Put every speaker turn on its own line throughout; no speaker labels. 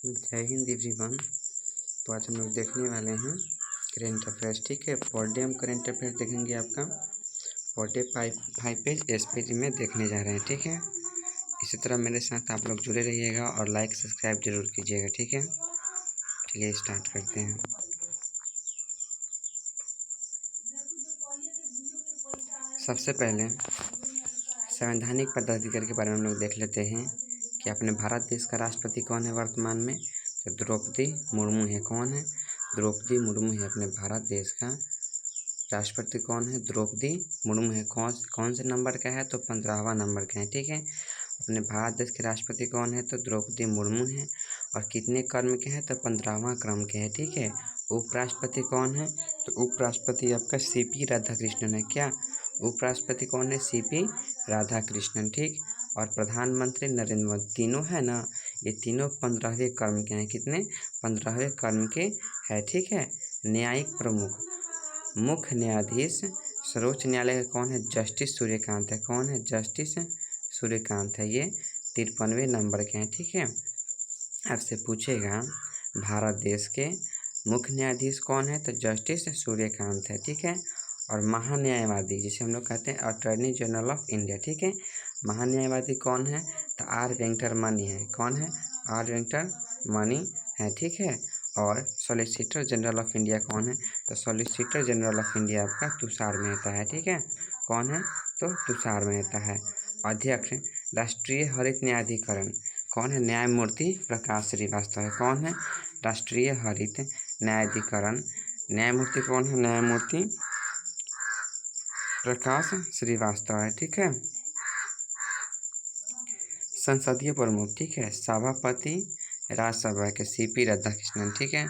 जय हिंद एवरीवन। तो आज हम लोग देखने वाले हैं करेंट अफेयर्स। ठीक है, पर डे हम करेंट अफेयर्स देखेंगे। आपका पर डे 5 पेज SPG में देखने जा रहे हैं। ठीक है, इसी तरह मेरे साथ आप लोग जुड़े रहिएगा और लाइक सब्सक्राइब जरूर कीजिएगा। ठीक है, चलिए स्टार्ट करते हैं। सबसे पहले संवैधानिक पदाधिकारी के बारे में हम लोग देख लेते हैं कि अपने भारत देश का राष्ट्रपति कौन है वर्तमान में। तो द्रौपदी मुर्मू है। कौन है? द्रौपदी मुर्मू है अपने भारत देश का राष्ट्रपति। कौन है? द्रौपदी मुर्मू है। कौन से नंबर का है? तो 15वां नंबर का है। ठीक है, अपने भारत देश के राष्ट्रपति कौन है? तो द्रौपदी मुर्मू है। और कितने क्रम के हैं? तो 15वां क्रम के हैं। ठीक है, उपराष्ट्रपति कौन है? तो उपराष्ट्रपति आपका CP राधाकृष्णन है। क्या उपराष्ट्रपति कौन है? CP राधाकृष्णन। ठीक, और प्रधानमंत्री नरेंद्र मोदी। तीनों है ना, ये तीनों 15वें क्रम के हैं। कितने? 15वें क्रम के है। ठीक है, न्यायिक प्रमुख मुख्य न्यायाधीश सर्वोच्च न्यायालय का कौन है? जस्टिस सूर्यकांत है। कौन है? जस्टिस सूर्यकांत है। ये 53वें नंबर के हैं। ठीक है, आपसे पूछेगा भारत देश के मुख्य न्यायाधीश कौन है? तो जस्टिस सूर्यकांत है। ठीक है, और महान्यायवादी जिसे हम लोग कहते हैं अटॉर्नी जनरल ऑफ इंडिया। ठीक है, महान्यायवादी कौन है? तो R वेंकटरमणि है। कौन है? R वेंकटरमणि है। ठीक है, और सॉलिसिटर जनरल ऑफ इंडिया कौन है? तो सॉलिसिटर जनरल ऑफ इंडिया आपका तुषार मेहता है। ठीक है, कौन है? तो तुषार मेहता है। अध्यक्ष राष्ट्रीय हरित न्यायाधिकरण कौन है? न्यायमूर्ति प्रकाश श्रीवास्तव है। कौन है? राष्ट्रीय हरित न्यायाधिकरण न्यायमूर्ति कौन है? न्यायमूर्ति प्रकाश श्रीवास्तव है। ठीक है, संसदीय प्रमुख। ठीक है, सभापति राज्यसभा के CP राधाकृष्णन। ठीक है,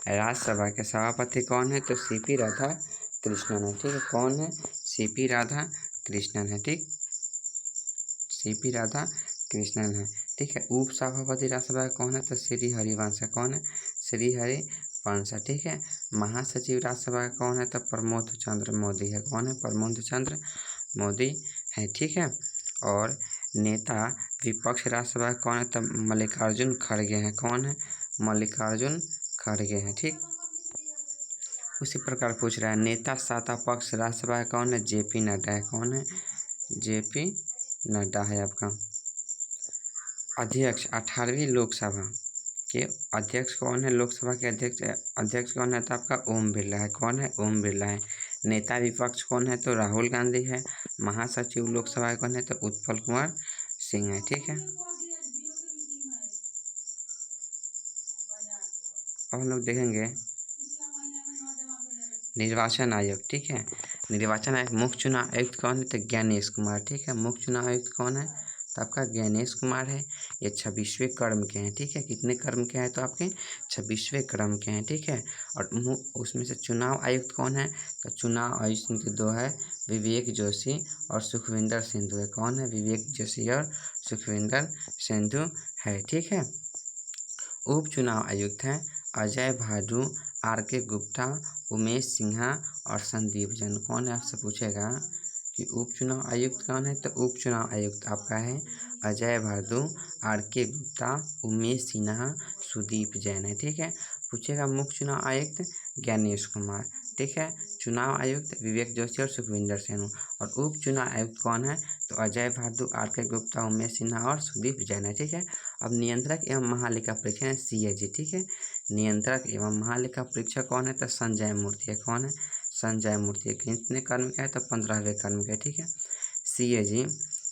राज्यसभा के सभापति कौन है? तो CP राधाकृष्णन है। ठीक है, कौन है? CP राधाकृष्णन है। ठीक, CP राधाकृष्णन है। ठीक है, उप सभापति राज्यसभा कौन है? तो श्री हरिवंश है। कौन है? श्री हरिवंश है। ठीक है, महासचिव राज्यसभा कौन है? तो प्रमोद चंद्र मोदी है। कौन है? प्रमोद चंद्र मोदी है। ठीक है, और नेता विपक्ष राज्यसभा कौन है? तो मल्लिकार्जुन खड़गे हैं। कौन है? मल्लिकार्जुन खड़गे हैं। ठीक, उसी प्रकार पूछ रहा है नेता सत्ता पक्ष राज्यसभा कौन है? JP नड्डा है। कौन है? JP नड्डा है आपका। अध्यक्ष 18वीं लोकसभा के अध्यक्ष कौन है? लोकसभा के अध्यक्ष कौन है? तो आपका ओम बिरला है। कौन है? ओम बिरला है। नेता विपक्ष कौन है? तो राहुल गांधी है। महासचिव लोकसभा कौन है? तो उत्पल कुमार सिंह है। ठीक है, अब हम लोग देखेंगे निर्वाचन आयोग। ठीक है, निर्वाचन आयोग मुख्य चुनाव आयुक्त कौन है? तो ज्ञानेश कुमार। ठीक है, मुख्य चुनाव आयुक्त कौन है? तो आपका ज्ञानेश कुमार है। ये 26वें क्रम के हैं। ठीक है, कितने क्रम के हैं? तो आपके 26वें क्रम के हैं। ठीक है, और उसमें से चुनाव आयुक्त कौन है? तो चुनाव आयुक्त के दो है, विवेक जोशी और सुखविंदर सिंधु है। कौन है? विवेक जोशी और सुखविंदर सिंधु है। ठीक है, उप चुनाव आयुक्त हैं अजय भादु, RK गुप्ता, उमेश सिन्हा और संदीप जैन। कौन है? आपसे पूछेगा कि उप चुनाव आयुक्त कौन है? तो उप चुनाव आयुक्त आपका है अजय भादु, RK गुप्ता, उमेश सिन्हा, सुदीप जैन है। ठीक है, पूछेगा मुख्य चुनाव आयुक्त ज्ञानेश कुमार। ठीक है, चुनाव आयुक्त विवेक जोशी और सुखविंदर सिंह। और उप चुनाव आयुक्त कौन है? तो अजय भादु, RK गुप्ता, उमेश सिन्हा और सुदीप जैन है। ठीक है, अब नियंत्रक एवं महालेखा परीक्षक है CAG। ठीक है, नियंत्रक एवं महालेखा परीक्षक कौन है? तो संजय मूर्ति है। कौन है? संजय मूर्ति है। कितने कर्म का है? तो 15वें कर्म का है। ठीक है, CAG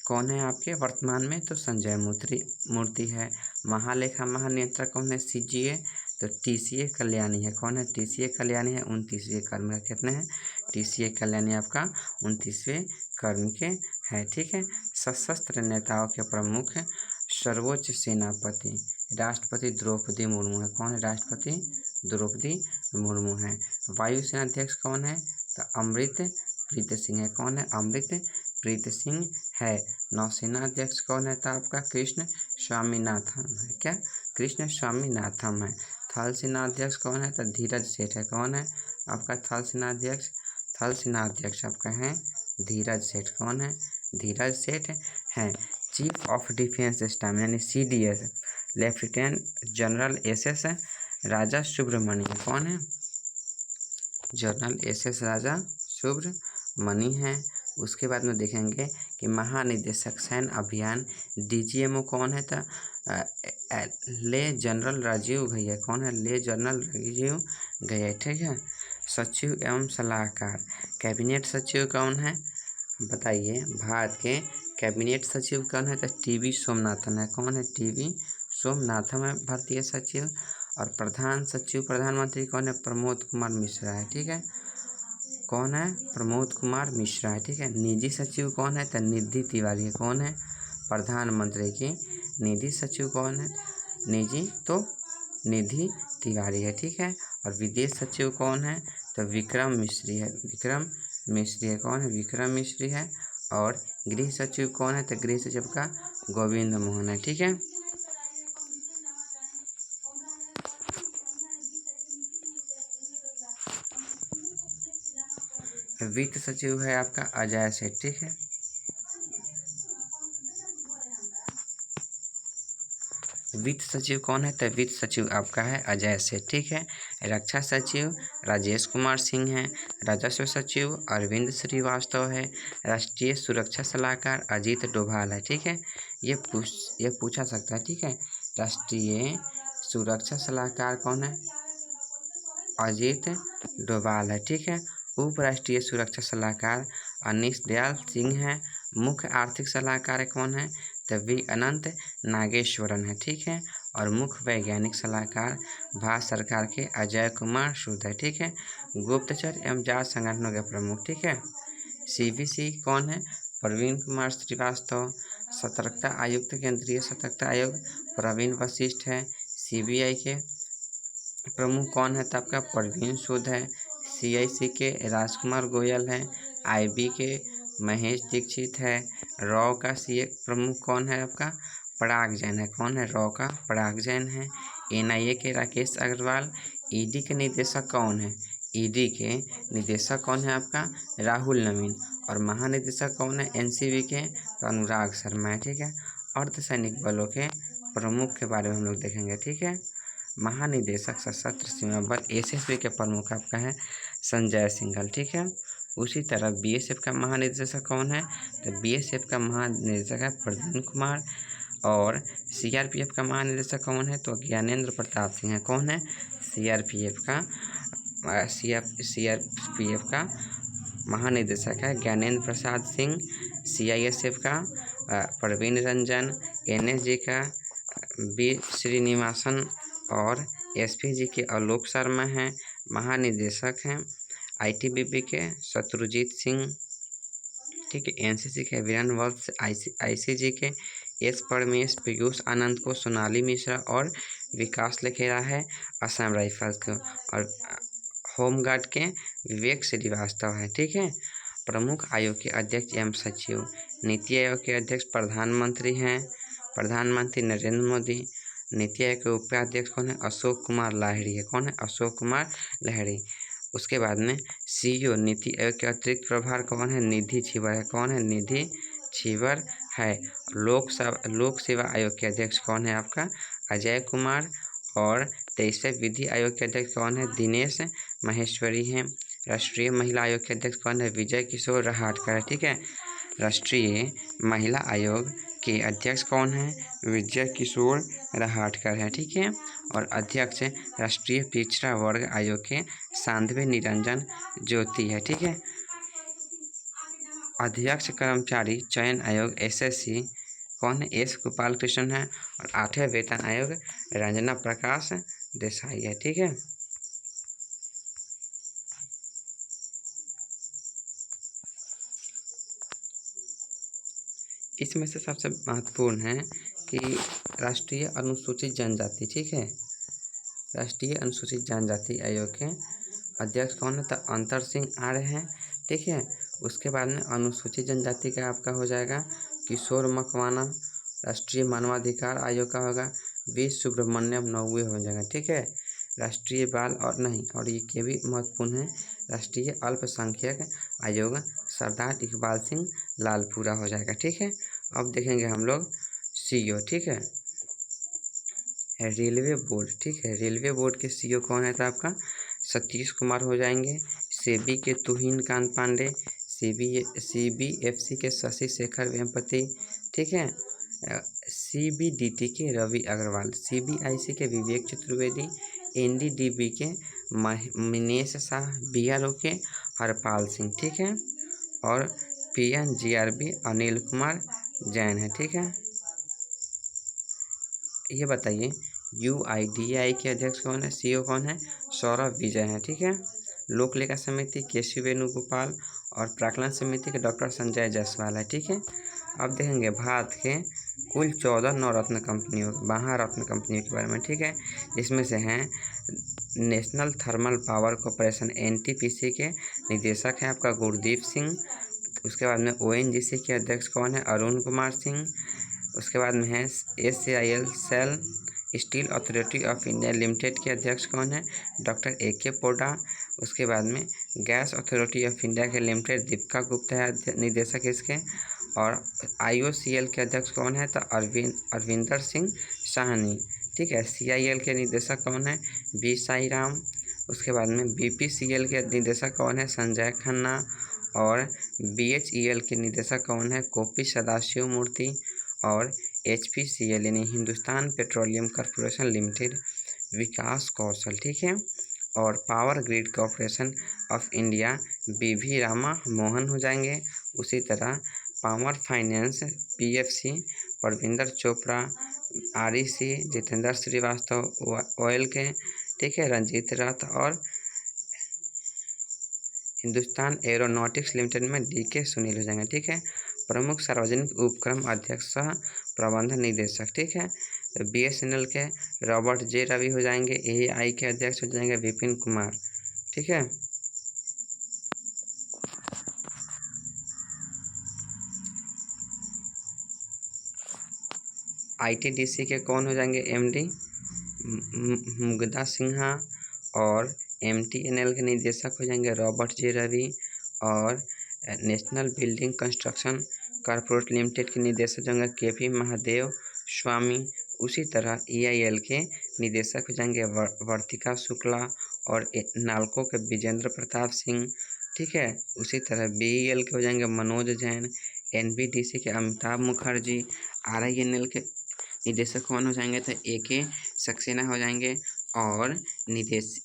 कौन है आपके वर्तमान में? तो संजय मूर्ति है। महालेखा महानियंत्रक कौन है? CGA तो TCA कल्याणी है। कौन है? TCA कल्याणी है। 29वें कर्म का। कितने हैं? TCA कल्याणी आपका 29वें कर्म के है। ठीक है, सशस्त्र नेताओं के प्रमुख सर्वोच्च सेनापति राष्ट्रपति द्रौपदी मुर्मू है। कौन है? राष्ट्रपति द्रौपदी मुर्मू है। वायुसेना अध्यक्ष कौन है? तो अमृत प्रीत सिंह है। कौन है? अमृत प्रीत सिंह है। नौसेना अध्यक्ष कौन है? तो आपका कृष्ण स्वामीनाथन है। क्या? कृष्ण स्वामीनाथन है। थल सेना अध्यक्ष कौन है? तो धीरज सेठ है। कौन है आपका थल सेना अध्यक्ष? थल सेना अध्यक्ष आपका है धीरज सेठ। कौन है? धीरज सेठ है। चीफ ऑफ डिफेंस स्टाफ यानी CDS लेफ्टिनेंट जनरल SS राजा सुब्रमण्य कौन है? जनरल SS राजा सुब्रमण्य है। उसके बाद में देखेंगे कि महानिदेशक सैन्य अभियान DGMO कौन है? तो ले जनरल राजीव घई कौन है? ले जनरल राजीव घई, ठीक है। सचिव एवं सलाहकार कैबिनेट सचिव कौन है? बताइए, भारत के कैबिनेट सचिव कौन है? तो TB सोमनाथन है। कौन है? TB सोमनाथन है भारतीय सचिव। और प्रधान सचिव प्रधानमंत्री कौन है? प्रमोद कुमार मिश्रा है, ठीक है। कौन है? प्रमोद कुमार मिश्रा है, ठीक है। निजी सचिव कौन है? तो निधि तिवारी है। कौन है? प्रधानमंत्री की निधि सचिव कौन है? निधि तिवारी है, ठीक है। और विदेश सचिव कौन है? तो विक्रम मिश्री है। विक्रम मिश्री है। कौन है? विक्रम मिश्री है। और गृह सचिव कौन है? तो गृह सचिव का गोविंद मोहन है, ठीक है। वित्त सचिव है आपका अजय सेठ, ठीक है। वित्त सचिव कौन है? तो वित्त सचिव आपका है अजय सेठ, ठीक है। रक्षा सचिव राजेश कुमार सिंह है। राजस्व सचिव अरविंद श्रीवास्तव है। राष्ट्रीय सुरक्षा सलाहकार अजीत डोभाल है, ठीक है। ये पूछा सकता है, ठीक है। राष्ट्रीय सुरक्षा सलाहकार कौन है? अजीत डोभाल है, ठीक है। उप राष्ट्रीय सुरक्षा सलाहकार अनीश दयाल सिंह है। मुख्य आर्थिक सलाहकार कौन है? तो V अनंत नागेश्वरन है, ठीक है। और मुख्य वैज्ञानिक सलाहकार भारत सरकार के अजय कुमार सूद है, ठीक है। गुप्तचर एवं जांच संगठनों के प्रमुख, ठीक है। CVC कौन है? प्रवीण कुमार श्रीवास्तव। सतर्कता आयुक्त केंद्रीय सतर्कता आयोग प्रवीण वशिष्ठ है। CBI के प्रमुख कौन है? तो आपका प्रवीण सूद है। CIC के राजकुमार गोयल है। IB के महेश दीक्षित है। रॉ का CA प्रमुख कौन है? आपका पराग जैन है। कौन है? रॉ का पराग जैन है। NIA के राकेश अग्रवाल। ED के निदेशक कौन है? ED के निदेशक कौन है आपका? राहुल नवीन। और महानिदेशक कौन है? NCB के? तो अनुराग शर्मा है, ठीक है। अर्धसैनिक बलों के प्रमुख के बारे में हम लोग देखेंगे, ठीक है। महानिदेशक सशस्त्र सीमा बल SSB के प्रमुख आपका है संजय सिंघल, ठीक है। उसी तरह BSF का महानिदेशक कौन है? तो BSF का महानिदेशक है प्रवीण कुमार। और CRPF का महानिदेशक कौन है? तो ज्ञानेंद्र प्रताप सिंह है। कौन है? CRPF का महानिदेशक है ज्ञानेंद्र प्रसाद सिंह। CISF का प्रवीण रंजन। NSG का B श्रीनिवासन। और SPG के आलोक शर्मा हैं। महानिदेशक हैं ITBP के शत्रुजीत सिंह, ठीक है। NCC के वीरेंद्र वत्स। ICG के S परमेश। पीयूष आनंद को सोनाली मिश्रा। और विकास लखेरा है असम राइफल्स को। और होमगार्ड के विवेक श्रीवास्तव है, ठीक है। प्रमुख आयोग के अध्यक्ष एवं सचिव नीति आयोग के अध्यक्ष प्रधानमंत्री हैं, प्रधानमंत्री नरेंद्र मोदी। नीति आयोग के उपाध्यक्ष कौन है? अशोक कुमार लाहिड़ी है। कौन है? अशोक कुमार लाहिड़ी। उसके बाद में CEO नीति आयोग के अतिरिक्त प्रभार कौन है? निधि छिबर है। कौन है? निधि छिबर है। लोक सेवा आयोग के अध्यक्ष कौन है आपका? अजय कुमार। और 23वें विधि आयोग के अध्यक्ष कौन है? दिनेश माहेश्वरी हैं। राष्ट्रीय महिला आयोग के अध्यक्ष कौन है? विजय किशोर रहाटकर है, ठीक है। राष्ट्रीय महिला आयोग के अध्यक्ष कौन है? विजय किशोर रहाटकर है, ठीक है। और अध्यक्ष राष्ट्रीय पिछड़ा वर्ग आयोग के सांध्वी निरंजन ज्योति है, ठीक है। अध्यक्ष कर्मचारी चयन आयोग SSC कौन है? S गोपाल कृष्ण है। और 8वें वेतन आयोग रंजना प्रकाश देसाई है, ठीक है। इसमें से सबसे महत्वपूर्ण है कि राष्ट्रीय अनुसूचित जनजाति, ठीक है। राष्ट्रीय अनुसूचित जनजाति आयोग के अध्यक्ष कौन है? तो अंतर सिंह आर्य हैं, ठीक है। उसके बाद में अनुसूचित जनजाति का आपका हो जाएगा किशोर मकवाना। राष्ट्रीय मानवाधिकार आयोग का होगा V सुब्रमण्यम 9वीं हो जाएगा, ठीक है। राष्ट्रीय बाल और ये के भी महत्वपूर्ण है, राष्ट्रीय अल्पसंख्यक आयोग सरदार इकबाल सिंह लालपुरा हो जाएगा, ठीक है। अब देखेंगे हम लोग CEO, ठीक है। रेलवे बोर्ड, ठीक है, रेलवे बोर्ड के सीईओ कौन है? तो आपका सतीश कुमार हो जाएंगे। सेबी के तुहिन कांत पांडे, सीबीएफसी के शशि शेखर वेम्पति, ठीक है, सीबीडीटी के रवि अग्रवाल, सीबीआईसी के विवेक चतुर्वेदी, एनडीडीबी के मिनेश शाह, बीआरओ के हरपाल सिंह, ठीक है, और पीएनजीआरबी अनिल कुमार जैन है, ठीक है। ये बताइए यूआईडीएआई के अध्यक्ष कौन है? सीईओ कौन है? सौरभ विजय है, ठीक है। लोक लेखा समिति केसी वेणुगोपाल और प्राक्कलन समिति के डॉक्टर संजय जायसवाल है, ठीक है। अब देखेंगे भारत के कुल 14 नवरत्न कंपनियों, महारत्न कंपनियों के बारे में, ठीक है, जिसमें से हैं national thermal power corporation NTPC के निदेशक हैं आपका गुरदीप सिंह। उसके बाद में ओएनजीसी के अध्यक्ष कौन है? अरुण कुमार सिंह। उसके बाद में है SCIL SAIL steel authority of India limited के अध्यक्ष कौन है? Doctor AK Poda. उसके बाद में गैस अथॉरिटी ऑफ इंडिया के लिमिटेड दीपिका गुप्ता है निदेशक इसके। और IOCL के अध्यक्ष कौन है? तो अरविंदर सिंह साहनी, ठीक है। CIL के निदेशक कौन है? B साई राम। उसके बाद में BPCL के निदेशक कौन है? संजय खन्ना। और BHEL के निदेशक कौन है? कोपी सदाशिव मूर्ति। और HPCL यानी Hindustan petroleum corporation limited Vikas Kaushal, ठीक है। और power grid corporation of India BV Rama Mohan हो जाएंगे। उसी तरह power finance PFC Parvinder Chopra, REC Jitendra Srivastava oil के, ठीक है, रंजीत रथ। और हिंदुस्तान एरोनॉटिक्स लिमिटेड में DK सुनील हो जाएंगे, ठीक है। प्रमुख सार्वजनिक उपक्रम अध्यक्ष सह प्रबंध निदेशक, ठीक है। BSNL के रॉबर्ट J रवि हो जाएंगे। AI के अध्यक्ष हो जाएंगे विपिन कुमार, ठीक है। ITDC के कौन हो जाएंगे? MD मुग्धा सिन्हा। और MTNL के निदेशक हो जाएंगे रॉबर्ट J रवि। और national building construction corporate limited के निदेशक होंगे KP महादेव स्वामी। उसी तरह EIL के निदेशक हो जाएंगे वर्तिका शुक्ला और नालको के विजेंद्र प्रताप सिंह, ठीक है। उसी तरह BEL के हो जाएंगे मनोज जैन। NBDC के अमिताभ मुखर्जी। RINL के निदेशक कौन हो जाएंगे? तो AK सक्सेना हो जाएंगे। और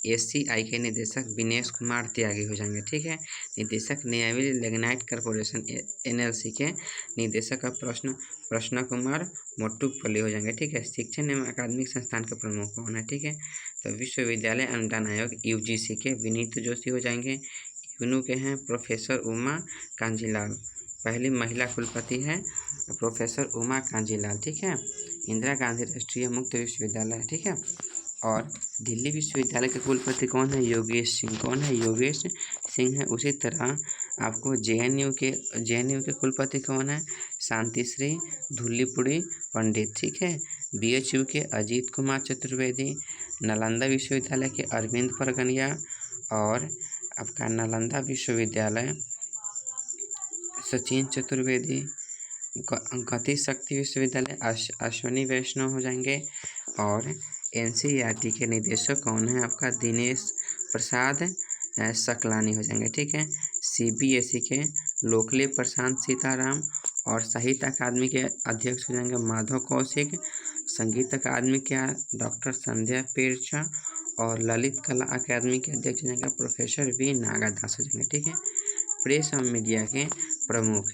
SCI के निदेशक विनेश कुमार त्यागी हो जाएंगे, ठीक है। निदेशक नेवी लिग्नाइट कॉरपोरेशन NLC के निदेशक प्रश्न कुमार मोटुपल्ली हो जाएंगे, ठीक है। शिक्षण एवं अकादमिक संस्थान के प्रमुख कौन है? ठीक है, तो विश्वविद्यालय अनुदान आयोग UGC के विनीत जोशी हो जाएंगे। इग्नू के हैं प्रोफेसर उमा कांजीलाल, पहली महिला कुलपति है प्रोफेसर उमा कांजीलाल, ठीक है। इंदिरा गांधी राष्ट्रीय मुक्त विश्वविद्यालय, ठीक है। और दिल्ली विश्वविद्यालय के कुलपति कौन है? योगेश सिंह। कौन है? योगेश सिंह है। उसी तरह आपको JNU के कुलपति कौन है? शांतिश्री धुल्लीपुड़ी पंडित, ठीक है। BHU के अजीत कुमार चतुर्वेदी। नालंदा विश्वविद्यालय के अरविंद परगनिया। और आपका नालंदा विश्वविद्यालय सचिन चतुर्वेदी। गति शक्ति विश्वविद्यालय अश्विनी वैष्णव हो जाएंगे। और NCERT के निदेशक कौन है? आपका दिनेश प्रसाद सकलानी हो जाएंगे, ठीक है। CBSE के लोकले प्रशांत सीताराम। और साहित्य अकादमी के अध्यक्ष हो जाएंगे माधव कौशिक। संगीत अकादमी के डॉक्टर संध्या पेरचा। और ललित कला अकादमी के अध्यक्ष हो जाएंगे प्रोफेसर V नागादास हो जाएंगे, ठीक है। प्रेस और मीडिया के प्रमुख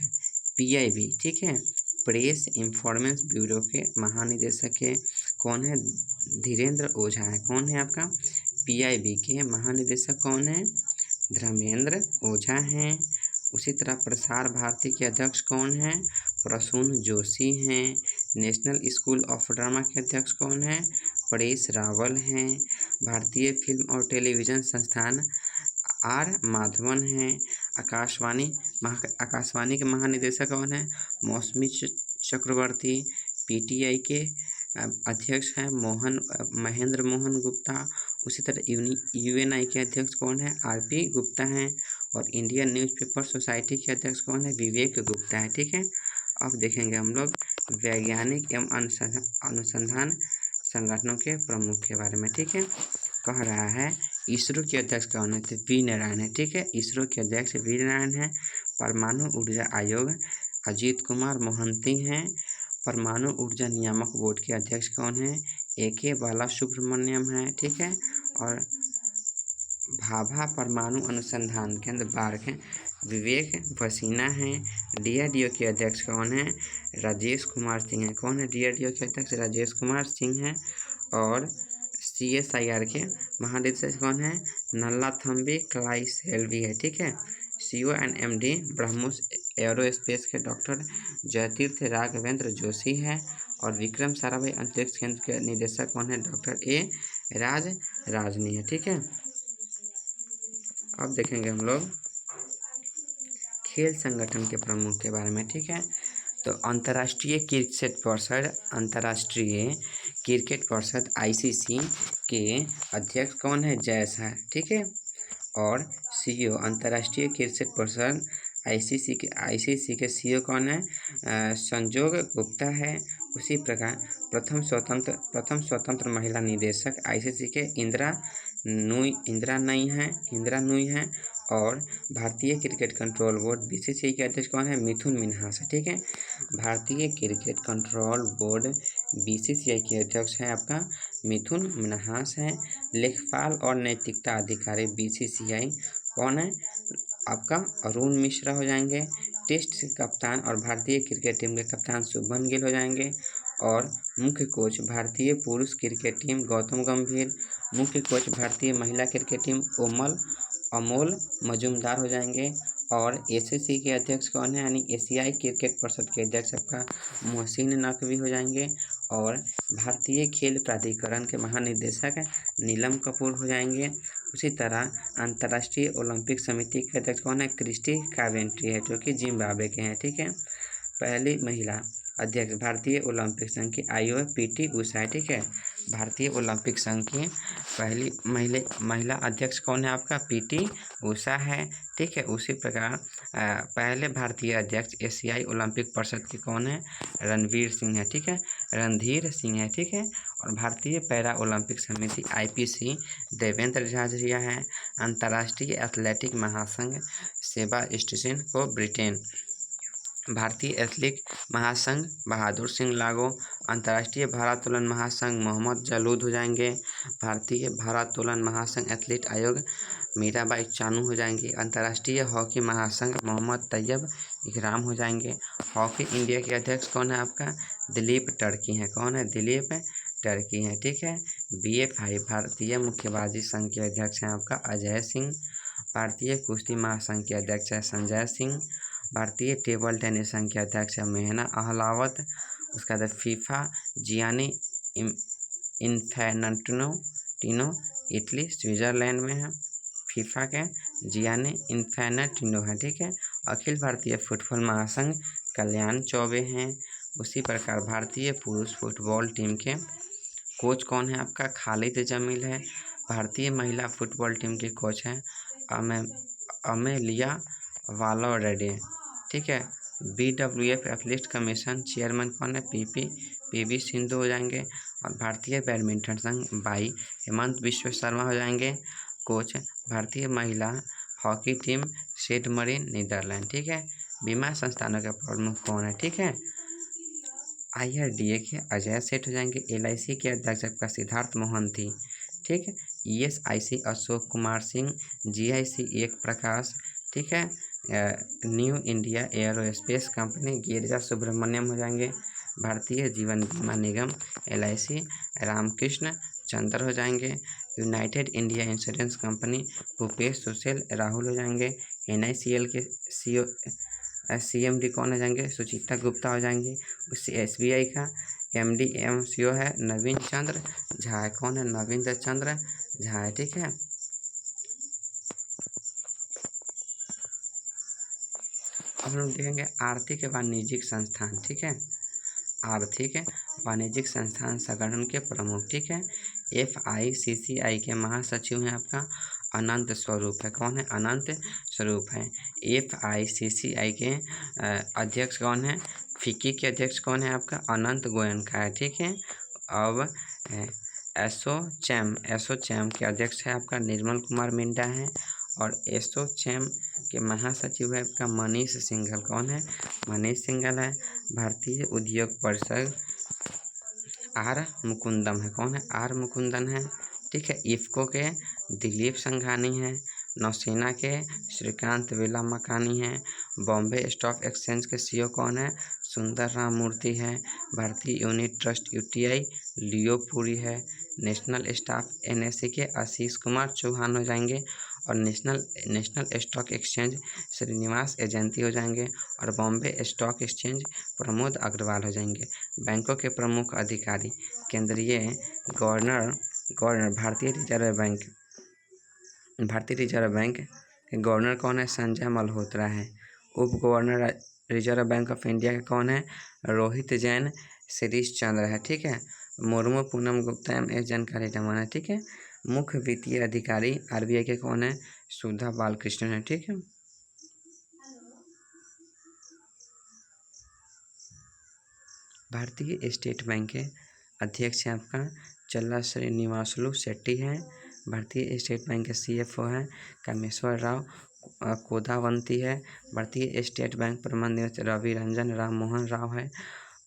PIB, ठीक है, प्रेस इंफॉर्मेंस ब्यूरो के महानिदेशक के कौन है? धीरेन्द्र ओझा है। कौन है आपका? PIB के महानिदेशक कौन है? धर्मेंद्र ओझा हैं। उसी तरह प्रसार भारती के अध्यक्ष कौन है? प्रसून जोशी हैं। नेशनल स्कूल ऑफ ड्रामा के अध्यक्ष कौन है? परेश रावल हैं। भारतीय फिल्म और टेलीविज़न संस्थान R माधवन हैं। आकाशवाणी के महानिदेशक कौन है? मौसमी चक्रवर्ती। PTI के अध्यक्ष हैं महेंद्र मोहन गुप्ता। उसी तरह UNI के अध्यक्ष कौन है? RP गुप्ता हैं। और इंडियन न्यूज़पेपर सोसाइटी के अध्यक्ष कौन है? विवेक गुप्ता है, ठीक है। अब देखेंगे हम लोग वैज्ञानिक एवं अनुसंधान संगठनों के प्रमुख के बारे में, ठीक है। कह रहा है इसरो के अध्यक्ष कौन है, तो वी नारायण है, ठीक है। इसरो के अध्यक्ष वी नारायण है। परमाणु ऊर्जा आयोग अजीत कुमार मोहंती हैं। परमाणु ऊर्जा नियामक बोर्ड के अध्यक्ष कौन है, AK बाला सुब्रमण्यम है, ठीक है। और भाभा परमाणु अनुसंधान केंद्र बार्क विवेक भसीना है। DRDO के अध्यक्ष कौन है, राजेश कुमार सिंह है। कौन है DRDO के अध्यक्ष, राजेश कुमार सिंह है। और CSIR के महानिदेशक कौन है, नल्लाथम्बी क्लाइसेल्वी है, ठीक है। CO and MD BrahMos aerospace के डॉक्टर जयतीर्थ राघवेंद्र जोशी है। और विक्रम साराभाई अंतरिक्ष केंद्र के निदेशक कौन है, डॉक्टर A राजनी है, ठीक है। अब देखेंगे हम लोग खेल संगठन के प्रमुख के बारे में, ठीक है। तो अंतर्राष्ट्रीय क्रिकेट परिषद ICC के अध्यक्ष कौन है, जय शाह, ठीक है। और CEO अंतर्राष्ट्रीय क्रिकेट परिषद ICC के CEO कौन है, संजोग गुप्ता है। उसी प्रकार प्रथम स्वतंत्र महिला निदेशक ICC के इंदिरा नूई है। और भारतीय क्रिकेट कंट्रोल बोर्ड BCCI के अध्यक्ष कौन है, मिथुन मिन्हास है, ठीक है। भारतीय क्रिकेट कंट्रोल बोर्ड BCCI के अध्यक्ष है आपका मिथुन मिन्हास है। लेखपाल और नैतिकता अधिकारी BCCI कौन है, आपका अरुण मिश्रा हो जाएंगे। टेस्ट कप्तान और भारतीय क्रिकेट टीम के कप्तान शुभमन गिल हो जाएंगे। और मुख्य कोच भारतीय पुरुष क्रिकेट टीम गौतम गंभीर। मुख्य कोच भारतीय महिला क्रिकेट टीम अमोल मजूमदार हो जाएंगे। और ACC के अध्यक्ष कौन है, यानी एशियाई क्रिकेट परिषद के अध्यक्ष आपका मोहसिन नकवी हो जाएंगे। और भारतीय खेल प्राधिकरण के महानिदेशक नीलम कपूर हो जाएंगे। उसी तरह अंतर्राष्ट्रीय ओलंपिक समिति के अध्यक्ष कौन है, क्रिस्टी कावेंट्री है, जो कि जिम्बाब्वे के हैं, ठीक है। पहली महिला अध्यक्ष भारतीय ओलंपिक संघ की आयु है PT उषा है, ठीक है। भारतीय ओलंपिक संघ की पहली महिला अध्यक्ष कौन है, आपका PT उषा है, ठीक है। उसी प्रकार पहले भारतीय अध्यक्ष एशियाई ओलंपिक परिषद के कौन है, रणधीर सिंह है, ठीक है। और भारतीय पैरा ओलंपिक समिति IPC देवेंद्र झाझरिया है। अंतर्राष्ट्रीय एथलेटिक महासंघ सेबास्टियन को ब्रिटेन। भारतीय एथलेटिक महासंघ बहादुर सिंह लागो। अंतर्राष्ट्रीय भारोत्तोलन महासंघ मोहम्मद जलूद हो जाएंगे। भारतीय भारोत्तोलन महासंघ एथलीट आयोग मीराबाई चानू हो जाएंगी। अंतर्राष्ट्रीय हॉकी महासंघ मोहम्मद तैयब इकराम हो जाएंगे। हॉकी इंडिया के अध्यक्ष कौन है, आपका दिलीप टर्की है। कौन है, दिलीप टर्की है, ठीक है। BFI भारतीय मुक्केबाजी संघ के अध्यक्ष हैं आपका अजय सिंह। भारतीय कुश्ती महासंघ के अध्यक्ष है संजय सिंह। भारतीय टेबल टेनिस संघ के अध्यक्ष है मेहना अहलावत। उसके बाद FIFA Gianni Infantino Italy Switzerland में है। फीफा के जियानी इन्फैंटिनो है, ठीक है। अखिल भारतीय फुटबॉल महासंघ कल्याण चौबे हैं। उसी प्रकार भारतीय पुरुष फुटबॉल टीम के कोच कौन है, आपका खालिद जमील है। भारतीय महिला फुटबॉल टीम के कोच हैं अमेलिया वालोरेडे, ठीक है। BWF एथलीट कमीशन चेयरमैन कौन है, PV सिंधु हो जाएंगे। और भारतीय बैडमिंटन संघ बाई हेमंत विश्व शर्मा हो जाएंगे कोच। भारतीय महिला hockey team Sjoerd Marijne Netherlands, ठीक है। बीमा संस्थानों के प्रमुख कौन है, ठीक है। IRDA के अजय सेठ हो जाएंगे। LIC के अध्यक्ष आपका सिद्धार्थ मोहंती, ठीक है। ESIC अशोक कुमार सिंह। GIC एक प्रकाश, ठीक है। New India aerospace company Girija Subramaniam हो जाएंगे। भारतीय जीवन बीमा निगम LIC रामकृष्ण चंद्र हो जाएंगे। United India insurance company Bhupesh Sushil Rahul हो जाएंगे। NICL के CMD कौन हो जाएंगे, सुचिता गुप्ता हो जाएंगी। उससे SBI का MD एवं CEO है नवीन चंद्र झा। कौन है, नवीन चंद्र झा है, ठीक है। अब हम देखेंगे आर्थिक वाणिज्यिक संस्थान, ठीक है। आर्थिक वाणिज्यिक संस्थान संगठन के प्रमुख, ठीक है। FICCI के महासचिव हैं आपका अनंत स्वरूप है। कौन है, अनंत स्वरूप है। FICCI के अध्यक्ष कौन है, FICCI के अध्यक्ष कौन है, आपका अनंत गोयनका है, ठीक है। अब है। एसोचैम के अध्यक्ष है आपका निर्मल कुमार मिंडा है। और एसोचैम के महासचिव है आपका मनीष सिंघल। कौन है? मनीष सिंघल है। भारतीय उद्योग परिषद आर मुकुंदम है। कौन है? आर मुकुंदन है। ठीक है। इफ्को के दिलीप संघानी है। नौसेना के श्रीकांत वेलामकानी है। बॉम्बे स्टॉक एक्सचेंज के सीईओ कौन है? सुंदर राम मूर्ति है। भारतीय यूनिट ट्रस्ट यूटीआई लियो पुरी है। नेशनल स्टाफ एनएससी के आशीष कुमार चौहान हो जाएंगे। और नेशनल स्टॉक एक्सचेंज श्रीनिवास एजेंती हो जाएंगे। और बॉम्बे स्टॉक एक्सचेंज प्रमोद अग्रवाल हो जाएंगे। बैंकों के प्रमुख अधिकारी केंद्रीय गवर्नर भारतीय रिजर्व बैंक के गवर्नर कौन है? संजय मल्होत्रा है। उप governor reserve bank of India के कौन है? रोहित जैन शिरीष चंद्र है। ठीक है। मुर्मू पूनम गुप्ता एस जानकारी जमान है। ठीक है। मुख्य वित्तीय अधिकारी आरबीआई के कौन है? सुधा बालकृष्णन है। ठीक है। भारतीय स्टेट बैंक के अध्यक्ष है आपका चल्ला श्रीनिवासलू शेट्टी है। भारतीय स्टेट बैंक के सीएफओ है कामेश्वर राव कोधावंती है। भारतीय स्टेट बैंक प्रबंध निदेशक रवि रंजन राम मोहन राव है।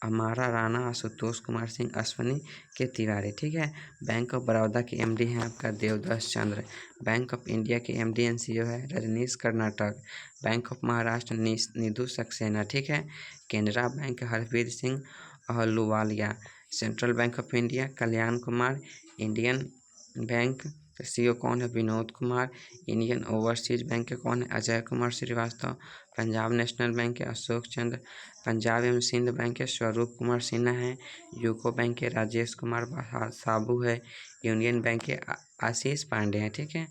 हमारा राणा आशुतोष कुमार सिंह अश्वनी के तिवारी। ठीक है। बैंक ऑफ बड़ौदा के एमडी हैं आपका Devdas Chandra. Bank of India के एमडी एंड सीईओ है रजनीश कर्नाटक। Bank of Maharashtra Nidhu Saxena. ठीक है। Canara bank Harpreet Singh Ahluwalia. Central bank of India Kalyan Kumar. Indian bank का सीईओ कौन है? Vinod Kumar. Indian overseas bank के कौन है? अजय कुमार श्रीवास्तव। पंजाब नेशनल बैंक के अशोक चंद्र। पंजाब एवं सिंध बैंक के स्वरूप कुमार सिन्हा है। यूको बैंक के राजेश कुमार साबू है। यूनियन बैंक के आशीष पांडे हैं। ठीक है।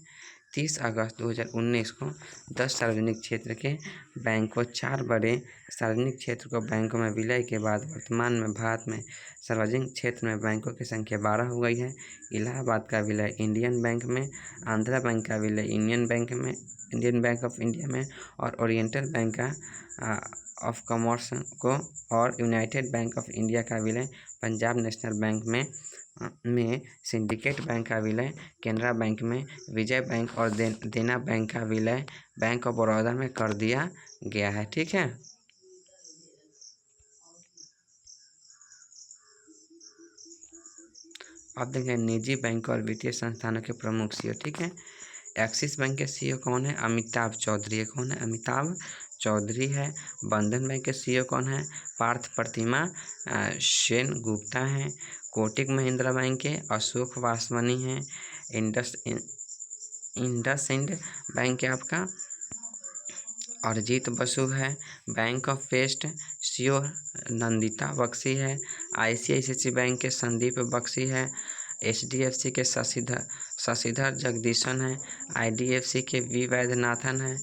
30 अगस्त 2019 को 10 सार्वजनिक क्षेत्र के बैंकों 4 बड़े सार्वजनिक क्षेत्र को बैंकों में विलय के बाद वर्तमान में भारत में सार्वजनिक क्षेत्र में बैंकों की संख्या 12 हो गई है। इलाहाबाद का विलय इंडियन बैंक में, आंध्रा बैंक का विलय इंडियन बैंक ऑफ इंडिया में, और ओरिएंटल बैंक का ऑफ कॉमर्स को और यूनाइटेड बैंक ऑफ इंडिया का विलय पंजाब नेशनल बैंक में सिंडिकेट बैंक का विलय केनरा बैंक में, विजय बैंक और देना बैंक का विलय बैंक ऑफ बड़ौदा में कर दिया गया है। ठीक है। अब देखें निजी बैंक और वित्तीय संस्थानों के प्रमुख सीईओ। ठीक है। एक्सिस बैंक के सीईओ कौन है? अमिताभ चौधरी है। कौन है? अमिताभ चौधरी है। बंधन बैंक के सीईओ कौन है? पार्थ प्रतिमा सेन गुप्ता है। कोटक महिंद्रा बैंक के अशोक वासवानी है। इंडसइंड बैंक के आपका अरिजीत बसु है। Bank of west CEO Nandita Bakshi है। आईसीआईसीआई बैंक के संदीप बख्शी है। एचडीएफसी के शशिधर जगदीशन है। आईडीएफसी के वी वैद्यनाथन है।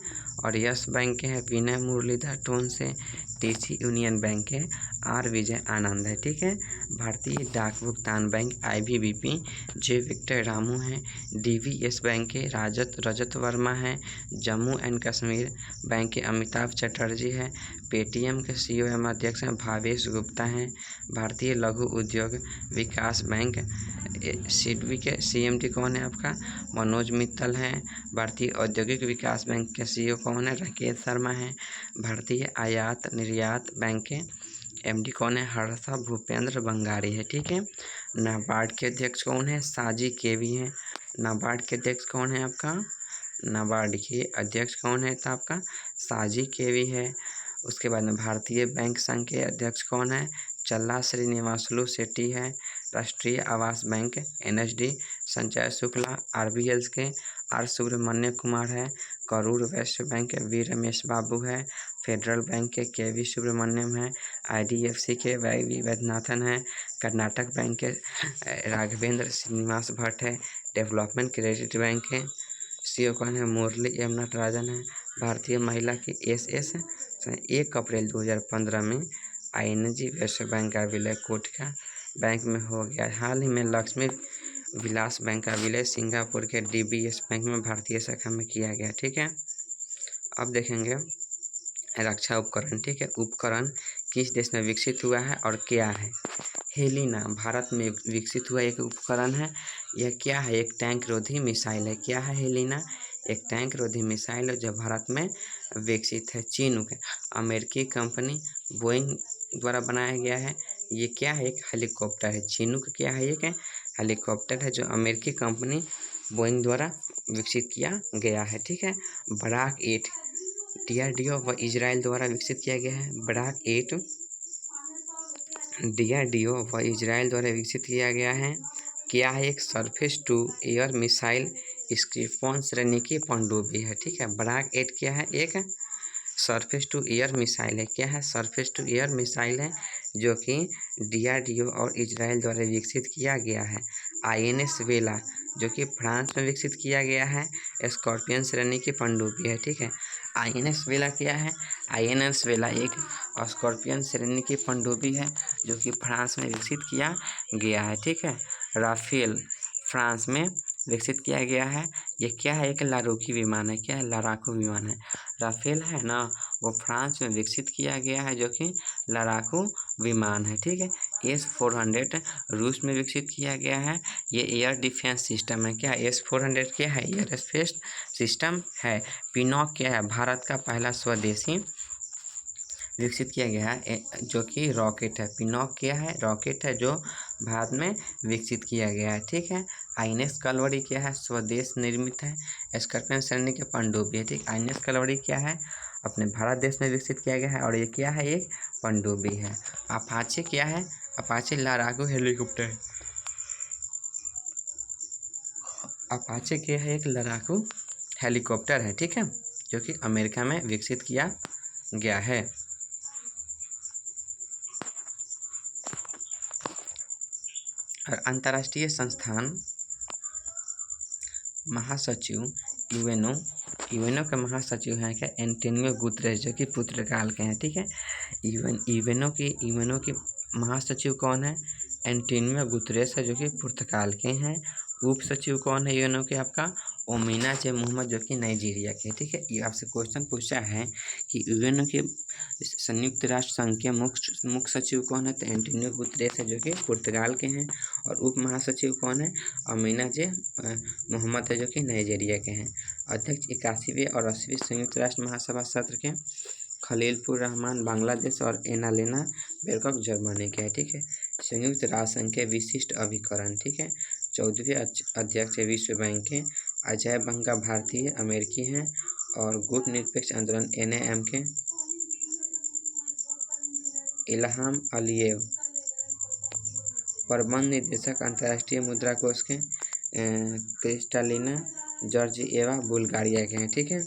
और यस बैंक के हैं विनय मुरलीधर टोन से। टीसी यूनियन बैंक के आर विजय आनंद है। ठीक है। भारतीय डाक भुगतान बैंक आईबीबीपी जे विक्टर रामू है। डीवीएस बैंक के रजत वर्मा है। जम्मू एंड कश्मीर बैंक के अमिताभ चटर्जी है। पेटीएम के सीईओ एवं अध्यक्ष हैं भावेश गुप्ता हैं। भारतीय लघु उद्योग विकास बैंक सिडबी के सीएमडी कौन है? आपका मनोज मित्तल हैं। भारतीय औद्योगिक विकास बैंक के सीईओ कौन है? राकेश शर्मा है। भारतीय आयात निर्यात बैंक के एमडी कौन है? हर्षा भूपेंद्र बंगारी है। ठीक है। नाबार्ड के अध्यक्ष कौन है? साजी केवी हैं। नाबार्ड के अध्यक्ष कौन है? आपका नाबार्ड के अध्यक्ष कौन है? तो आपका साजी केवी है। उसके बाद में भारतीय बैंक संघ के अध्यक्ष कौन है? चल्ला श्रीनिवासलू शेट्टी है। राष्ट्रीय आवास bank NSD Sanjay Shukla. RBL के आर सुब्रमण्य कुमार है। करूर वैश्य बैंक के वी रमेश बाबू है। फेडरल बैंक के केवी सुब्रमण्यम है। आईडीएफसी के वी वैद्यनाथन है। कर्नाटक बैंक के राघवेंद्र श्रीनिवास भट्ट है। डेवलपमेंट क्रेडिट बैंक के सीईओ कौन है? मुरली एम नटराजन है। भारतीय महिला की एसएस 1 अप्रैल 2015 में आईएनजी वैश्य बैंक का विलय कोटका बैंक में हो गया। हाल ही में लक्ष्मी विलास बैंक का विलय सिंगापुर के डीबीएस बैंक में भारतीय शाखा में किया गया। ठीक है। अब देखेंगे रक्षा उपकरण। ठीक है। उपकरण किस देश में विकसित हुआ है और क्या है? हेलिना भारत में विकसित हुआ एक उपकरण है। यह क्या है? एक टैंक रोधी मिसाइल है। क्या है हेलिना? एक टैंक रोधी मिसाइल है जो भारत में विकसित है। चिनूक अमेरिकी कंपनी बोइंग द्वारा बनाया गया है। ये क्या है? एक हेलीकॉप्टर है। चिनूक क्या है? एक हेलीकॉप्टर है जो अमेरिकी कंपनी बोइंग द्वारा विकसित किया गया है। ठीक है। बराक 8 DRDO व इजराइल द्वारा विकसित किया गया है। बराक 8 DRDO व इजराइल द्वारा विकसित किया गया है। क्या है? एक सरफेस टू एयर मिसाइल स्क्रिपॉन श्रेणी की पनडुब्बी है। ठीक है। बराक 8 क्या है? एक सरफेस टू एयर मिसाइल है। क्या है? सरफेस टू एयर मिसाइल है जो कि DRDO और इजराइल द्वारा विकसित किया गया है। INS वेला जो कि फ्रांस में विकसित किया गया है। स्कॉर्पियन श्रेणी की पनडुब्बी है। ठीक है। INS वेला क्या है? INS वेला एक स्कॉर्पियन श्रेणी की पनडुब्बी है जो कि फ्रांस में विकसित किया गया है। ठीक है। राफेल फ्रांस में विकसित किया गया है। ये क्या है? एक लड़ाकू विमान है। क्या है? लड़ाकू विमान है। राफेल है ना, वो फ्रांस में विकसित किया गया है जो कि लड़ाकू विमान है। ठीक है। S-400 रूस में विकसित किया गया है। ये एयर डिफेंस सिस्टम है। क्या है? S-400 क्या है? एयर स्पेस सिस्टम है। पिनॉक क्या है? भारत का पहला स्वदेशी विकसित किया गया है जो कि रॉकेट है। पिनॉक क्या है? रॉकेट है जो भारत में विकसित किया गया है। ठीक है। INS कलवरी क्या है? स्वदेश निर्मित है। स्कॉर्पियन श्रेणी के पनडुब्बी है। ठीक। INS कलवरी क्या है? अपने भारत देश में विकसित किया गया है और ये क्या है? एक पनडुब्बी है। अपाचे क्या है? अपाचे लड़ाकू हेलीकॉप्टर। अपाचे क्या है? एक लड़ाकू हेलीकॉप्टर है। ठीक है। जो कि अमेरिका में विकसित किया गया है। और अंतर्राष्ट्रीय संस्थान महासचिव यूएनओ के महासचिव हैं क्या? एंटोनियो गुतरेस जो कि पुर्तगाल के हैं। ठीक है। यूएनओ के महासचिव कौन है? एंटोनियो गुतरेस है जो कि पुर्तगाल के हैं। उप सचिव कौन है यूएनओ के? आपका ओमिना जे मोहम्मद जो कि नाइजीरिया के। ठीक है। ये आपसे क्वेश्चन पूछा है कि यूएनओ के संयुक्त राष्ट्र संघ के मुख्य सचिव कौन है? तो एंटोनियो गुतरेस है जो कि पुर्तगाल के हैं। और उप महासचिव कौन है? अमीना जे मोहम्मद है जो कि नाइजीरिया के हैं। अध्यक्ष 81वें और 80वें संयुक्त राष्ट्र महासभा सत्र के खलीलुर रहमान बांग्लादेश और एनालेना बेरकॉक जर्मनी के हैं। ठीक है। संयुक्त राष्ट्र संघ के विशिष्ट अभिकरण। ठीक है। 14वें अध्यक्ष विश्व बैंक के अजय बंगा भारतीय अमेरिकी हैं। और गुट निरपेक्ष आंदोलन NAM के इल्हाम अलीयेव प्रबंध निदेशक अंतर्राष्ट्रीय मुद्रा कोष के क्रिस्टालिना जॉर्जिएवा बुल्गारिया के हैं। ठीक है।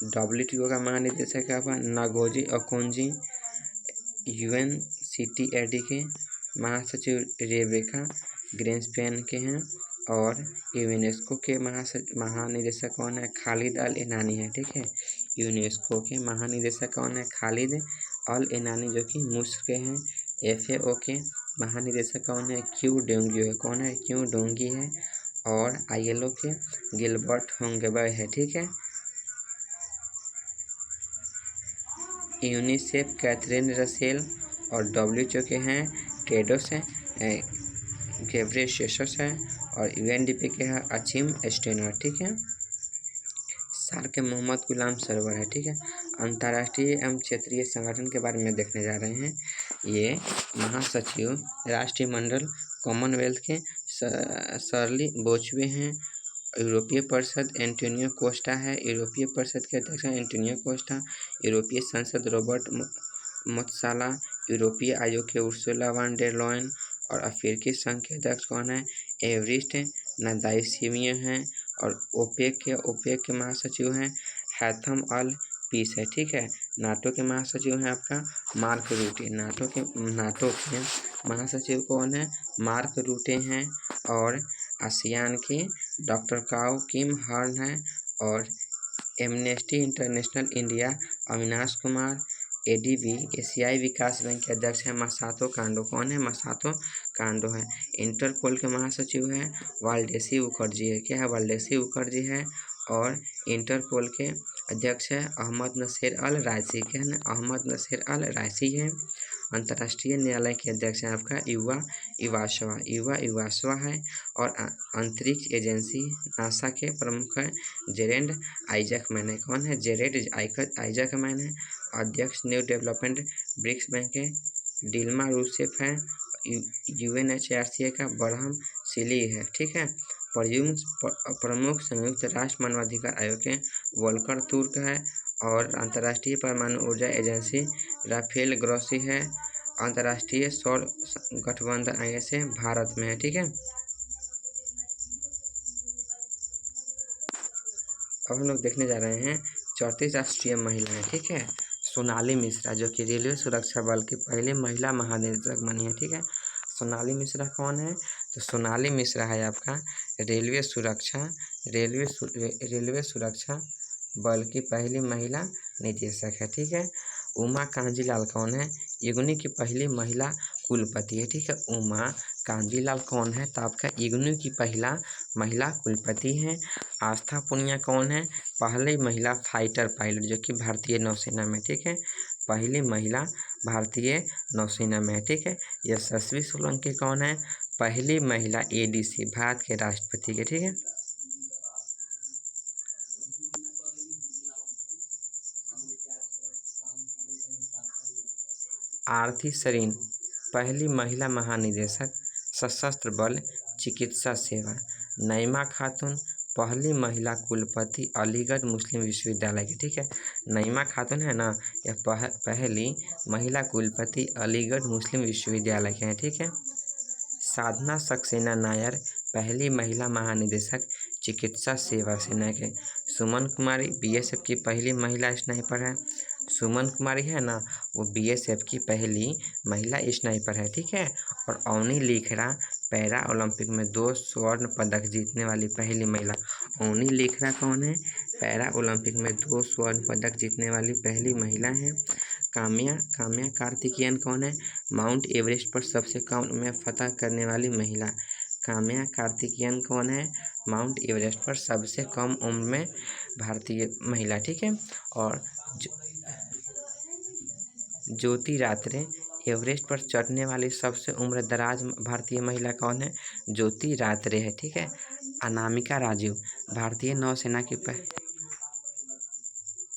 WTO का महानिदेशक है नागोजी ओकोंजी। UNCTAD के महासचिव रेबेका ग्रीन्सपैन के हैं। और यूनेस्को के महानिदेशक कौन है? खालिद अल एनानी है। ठीक है। यूनेस्को के महानिदेशक कौन है? खालिद अल एनानी जो कि मिस्र के हैं। FAO के महानिदेशक कौन है? क्यू डोंगी है। कौन है? क्यू डोंगी है। और ILO के गिलबर्ट होंगबे है। ठीक है। UNICEF Catherine Russell. और WHO के हैं टेड्रोस हैं घेब्रेयेसस है। और UNDP के हैं अचिम स्टेनर। ठीक है। सार्क के मोहम्मद गुलाम सरवर है। ठीक है। अंतर्राष्ट्रीय एवं क्षेत्रीय संगठन के बारे में देखने जा रहे हैं। ये महासचिव राष्ट्रीय मंडल कॉमनवेल्थ के शर्ली बोचवे हैं। यूरोपीय परिषद एंटोनियो कोस्टा है। यूरोपीय परिषद के अध्यक्ष एंटोनियो कोस्टा। यूरोपीय संसद रॉबर्ट मेत्साला। यूरोपीय आयोग के उर्सुला वॉन डेर लेयन। और अफ्रीकी संघ के अध्यक्ष कौन है? एवरिस्ट नादाइसिमियो हैं। और ओपेक के महासचिव हैं हैथम अल पीस है। ठीक है। नाटो के महासचिव हैं आपका मार्क रूटे। नाटो के महासचिव कौन है? मार्क रूटे हैं। और आसियान के डॉक्टर काओ किम हर्न है। और amnesty international India Avinash Kumar. ADB एशियाई विकास बैंक के अध्यक्ष हैं मसातो कांडो। कौन है? मसातो कांडो है। इंटरपोल के महासचिव हैं वाल्डेसी मुखर्जी है। क्या है? वाल्डेसी मुखर्जी है। और इंटरपोल के अध्यक्ष है अहमद नसीर अल रायसी, क्या है ना, अहमद नसीर अल रायसी है। अंतर्राष्ट्रीय न्यायालय के अध्यक्ष हैं आपका युवा इवाशवा है। और अंतरिक्ष एजेंसी नासा के प्रमुख है जेरेड आइजैकमैन है। कौन है? जेरेड आइजैकमैन है। अध्यक्ष न्यू डेवलपमेंट ब्रिक्स बैंक है डिल्मा रूसेफ है। UNHRC का बरहम सिली है, ठीक है। प्रमुख संयुक्त राष्ट्र मानवाधिकार आयोग के वोल्कर तुर्क है। और अंतर्राष्ट्रीय परमाणु ऊर्जा एजेंसी राफेल ग्रोसी है। अंतर्राष्ट्रीय सौर गठबंधन ISA भारत में है, ठीक है। अब हम लोग देखने जा रहे हैं 34 राष्ट्रीय महिलाएं, ठीक है। सोनाली मिश्रा जो कि रेलवे सुरक्षा बल की पहली महिला महानिदेशक बनी है, ठीक है। सोनाली मिश्रा कौन है? तो सोनाली मिश्रा है आपका रेलवे सुरक्षा बल की पहली महिला निदेशक है, ठीक है। उमा कांजीलाल कौन है? इग्नू की पहली महिला कुलपति है, ठीक है। उमा कांजीलाल कौन है? तो आपका इग्नू की पहला महिला कुलपति हैं। आस्था पुनिया कौन है? पहली महिला फाइटर पायलट जो कि भारतीय नौसेना में, ठीक है। पहली महिला भारतीय नौसेना में, ठीक है। यशस्वी सोलंकी कौन है? पहली महिला ADC भारत के राष्ट्रपति के, ठीक है। आरती सरीन पहली महिला महानिदेशक सशस्त्र बल चिकित्सा सेवा। नईमा खातून पहली महिला कुलपति अलीगढ़ मुस्लिम विश्वविद्यालय की, ठीक है। नईमा खातून है ना, यह पहली महिला कुलपति अलीगढ़ मुस्लिम विश्वविद्यालय के हैं, ठीक है। साधना सक्सेना नायर पहली महिला महानिदेशक चिकित्सा सेवा सेना के। सुमन कुमारी BSF की पहली महिला स्नाइपर है। सुमन कुमारी है ना, वो BSF की पहली महिला स्नाइपर है, ठीक है। और अवनी लेखरा पैरा ओलंपिक में 2 स्वर्ण पदक जीतने वाली पहली महिला। अवनी लेखरा कौन है? पैरा ओलंपिक में 2 स्वर्ण पदक जीतने वाली पहली महिला है। काम्या कार्तिकेयन कौन है? माउंट एवरेस्ट पर सबसे कम उम्र में फतह करने वाली महिला। काम्या कार्तिकेयन कौन है? माउंट एवरेस्ट पर सबसे कम उम्र में भारतीय महिला, ठीक है। और ज्योति रात्रे एवरेस्ट पर चढ़ने वाली सबसे उम्र दराज भारतीय महिला कौन है? ज्योति रात्रे है, ठीक है। अनामिका राजीव भारतीय नौसेना की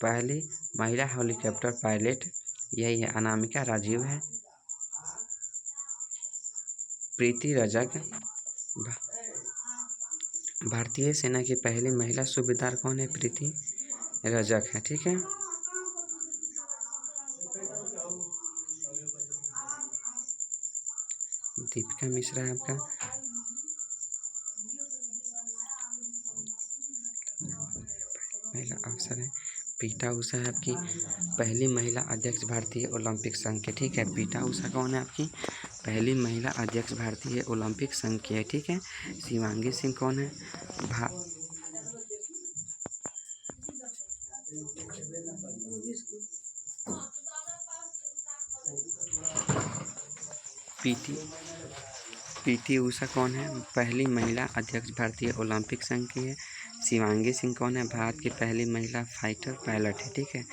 पहली महिला हेलीकॉप्टर पायलट यही है, अनामिका राजीव है। प्रीति रजक भारतीय सेना की पहली महिला सूबेदार कौन है? प्रीति रजक है, ठीक है। दीपिका मिश्रा है आपका महिला अफसर है। पीटा उषा है आपकी पहली महिला अध्यक्ष भारतीय ओलंपिक संघ के, ठीक है। पीटा उषा कौन है? आपकी पहली महिला अध्यक्ष भारतीय ओलंपिक संघ की है, ठीक है। शिवांगी सिंह कौन है? पीटी उषा कौन है? पहली महिला अध्यक्ष भारतीय ओलंपिक संघ की है। शिवांगी सिंह कौन है? भारत की पहली महिला फाइटर पायलट है, ठीक है।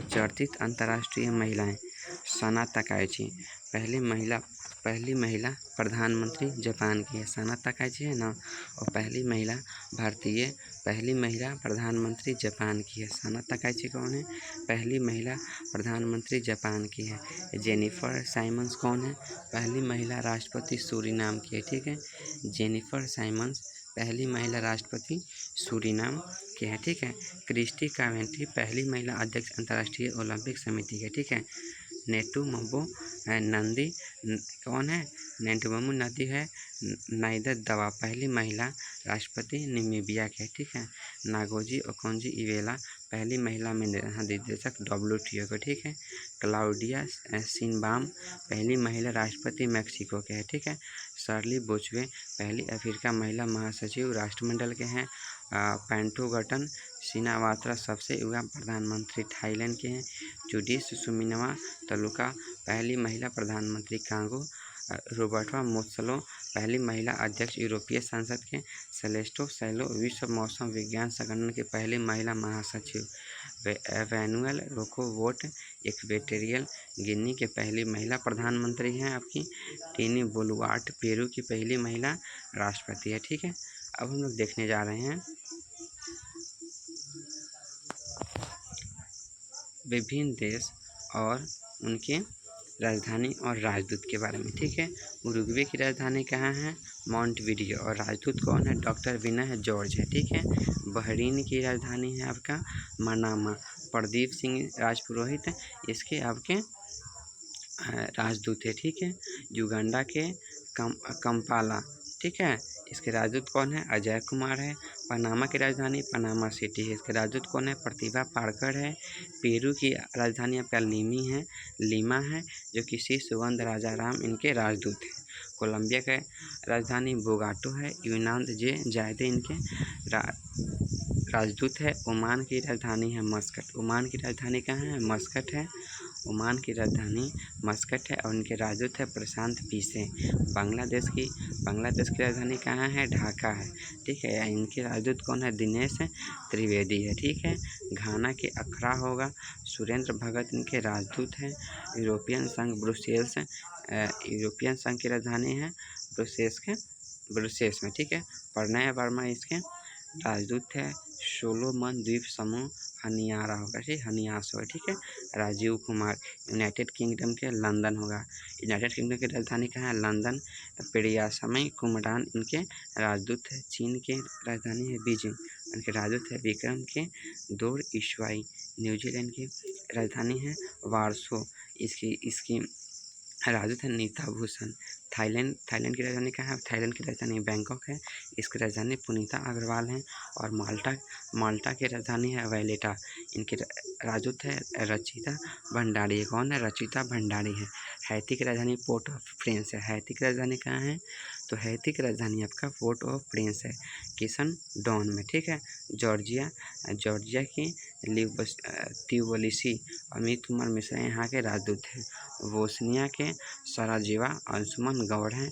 चर्चित अंतर्राष्ट्रीय महिलाएं सना तकाइची पहली महिला प्रधानमंत्री जापान की है। सना तकाइची है ना, और पहली महिला प्रधानमंत्री जापान की है। सना तकाइची कौन है? पहली महिला प्रधानमंत्री जापान की है। जेनिफर साइमंस कौन है? पहली महिला राष्ट्रपति सूरीनाम की है, ठीक है। जेनिफर साइमंस पहली महिला राष्ट्रपति सूरीनाम के हैं, ठीक है। क्रिस्टी कावेंट्री पहली महिला अध्यक्ष अंतर्राष्ट्रीय ओलंपिक समिति के, ठीक है। नेटुम्बो नंदी कौन है? नेटुम्बो नदी है नाइदर दवा पहली महिला राष्ट्रपति नामीबिया के, ठीक है। नागोजी ओकोंजो इवेला पहली महिला महानिदेशक WTO के, ठीक है। क्लाउडिया शिनबाम पहली महिला राष्ट्रपति मैक्सिको के है, ठीक है। शर्ली बोचवे पहली अफ्रीका महिला महासचिव राष्ट्रमंडल के हैं। पेंटोगटन सिनावात्रा सबसे युवा प्रधानमंत्री थाईलैंड के हैं। जुडिस सुमिनवा तलुका पहली महिला प्रधानमंत्री कांगो। रोबर्टा मोत्सलो पहली महिला अध्यक्ष यूरोपीय संसद के। सेलेस्टो सैलो विश्व मौसम विज्ञान संगठन की पहली महिला महासचिव। वैनुअल रोकोवोट इक्वेटोरियल गिनी के पहली महिला प्रधानमंत्री हैं आपकी। टीनी बोलुआर्ट पेरू की पहली महिला राष्ट्रपति है। ठीक है, अब हम लोग देखने जा रहे हैं विभिन्न देश और उनके राजधानी और राजदूत के बारे में। ठीक है, उरुग्वे की राजधानी कहाँ है? मॉन्टविडियो। और राजदूत कौन है? डॉक्टर विनय जॉर्ज है। ठीक है, बहरीन की राजधानी है आपका मनामा। प्रदीप सिंह राजपुरोहित इसके आपके राजदूत है। ठीक है, युगांडा के कंपाला। ठीक है, इसके राजदूत कौन है? अजय कुमार है। पनामा की राजधानी पनामा सिटी है, इसके राजदूत कौन है? प्रतिभा पारकर है। पेरू की राजधानी आपका लीमा है, जो कि श्री सुगंध राजाराम इनके राजदूत हैं। कोलंबिया का राजधानी बोगाटो है। यूनान जे जायदे इनके राजदूत है। ओमान की राजधानी है मस्कट। ओमान की राजधानी कहाँ है? मस्कट है। ओमान की राजधानी मस्कट है और इनके राजदूत है प्रशांत पीसे। बांग्लादेश की राजधानी कहाँ है? ढाका है। ठीक है, इनके राजदूत कौन है? दिनेश त्रिवेदी है। ठीक है, घाना के अखरा होगा। सुरेंद्र भगत इनके राजदूत हैं। यूरोपियन संघ की राजधानी है ब्रुसेल्स में। ठीक है, प्रणय वर्मा इसके राजदूत है। सोलोमन द्वीप समूह हनियारा होगा। ठीक, हनियास होगा। ठीक है, राजीव कुमार यूनाइटेड किंगडम के लंदन होगा। यूनाइटेड किंगडम की राजधानी कहाँ है? लंदन। पेरियासमई कुमरान इनके राजदूत है। चीन की राजधानी है बीजिंग, इनके राजदूत है विक्रम के दौर ईश्वाई। न्यूजीलैंड की राजधानी है वार्सो, इसकी राजदूत है नीता भूषण। थाईलैंड की राजधानी कहाँ है? थाईलैंड की राजधानी बैंकॉक है, इसकी राजधानी पुनीता अग्रवाल है। और माल्टा की राजधानी है वैलेटा, इनके राजदूत है रचिता भंडारी। कौन है? रचिता भंडारी है। हैती की राजधानी पोर्ट ऑफ प्रिंस है। हैती की राजधानी कहाँ है? तो हैती की राजधानी आपका पोर्ट ऑफ प्रिंस है किशन डॉन में। ठीक है, जॉर्जिया की त्यूबलिसी अमित कुमार मिश्रा यहाँ के राजदूत हैं। बोस्निया के सराजेवा अंशुमन गौड़ हैं।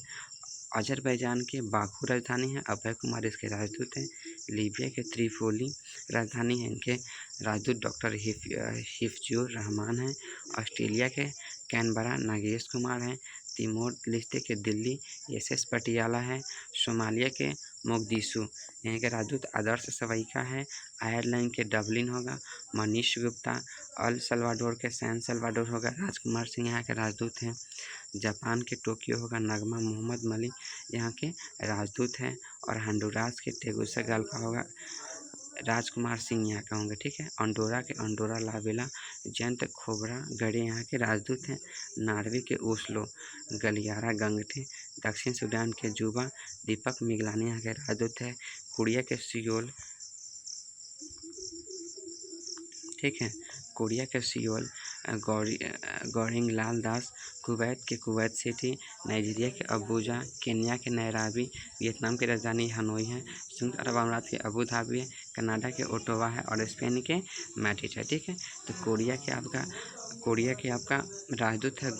अजरबैजान के बाकू राजधानी है, अभय कुमार इसके राजदूत हैं। लीबिया के त्रिपोली राजधानी है, इनके राजदूत डॉक्टर हिफजुर रहमान हैं। ऑस्ट्रेलिया के कैनबरा नागेश कुमार हैं। तिमोर लिस्ते के दिल्ली एसएस पटियाला है। सोमालिया के मोगदीशु यहाँ के राजदूत आदर्श सवाईका है। आयरलैंड के डबलिन होगा मनीष गुप्ता। अल सल्वाडोर के सैन सल्वाडोर होगा राजकुमार सिंह यहाँ के राजदूत हैं। जापान के टोक्यो होगा नगमा मोहम्मद मलिक यहाँ के राजदूत हैं। और हंडुरास के टेगुसिगाल्पा होगा राजकुमार सिंह यहाँ के होंगे। ठीक है, अंडोरा के अंडोरा लावेला जयंत खोबरा गढ़े यहाँ के राजदूत हैं। नार्वे के ओस्लो गलियारा गंगटे। दक्षिण सूडान के जुबा दीपक मिगलानी यहाँ के राजदूत है। कोरिया के सियोल। ठीक है, कोरिया के सियोल गौरिंग लाल दास। कुवैत के कुवैत सिटी। नाइजीरिया के अबूजा। केन्या के नैरोबी। वियतनाम की राजधानी हनोई है। संयुक्त अरब अमीरात के अबू धाबी है। कनाडा के ओटावा है और स्पेन के मैड्रिड है। ठीक है, तो कोरिया के आपका राजदूत है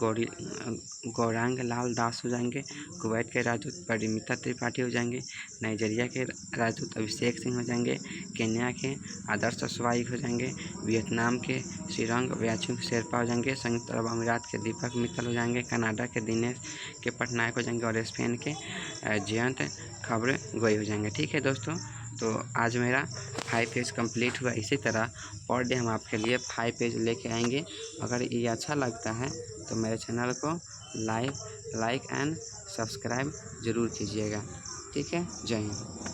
गौरांग लाल दास हो जाएंगे। कुवैत के राजदूत परिमिता त्रिपाठी हो जाएंगे। नाइजीरिया के राजदूत अभिषेक सिंह हो जाएंगे। केन्या के आदर्श स्वाइक हो जाएंगे। वियतनाम के सिरंग व्याचुंग शेरपा हो जाएंगे। संयुक्त अरब अमीरात के दीपक मित्तल हो जाएंगे। कनाडा के दिनेश के पटनायक हो जाएंगे और स्पेन के जयंत खबर गोई हो जाएंगे। ठीक है दोस्तों, तो आज मेरा 5 पेज कंप्लीट हुआ। इसी तरह पर डे हम आपके लिए 5 पेज लेके आएंगे। अगर ये अच्छा लगता है तो मेरे चैनल को लाइक एंड सब्सक्राइब ज़रूर कीजिएगा। ठीक है, जय हिंद।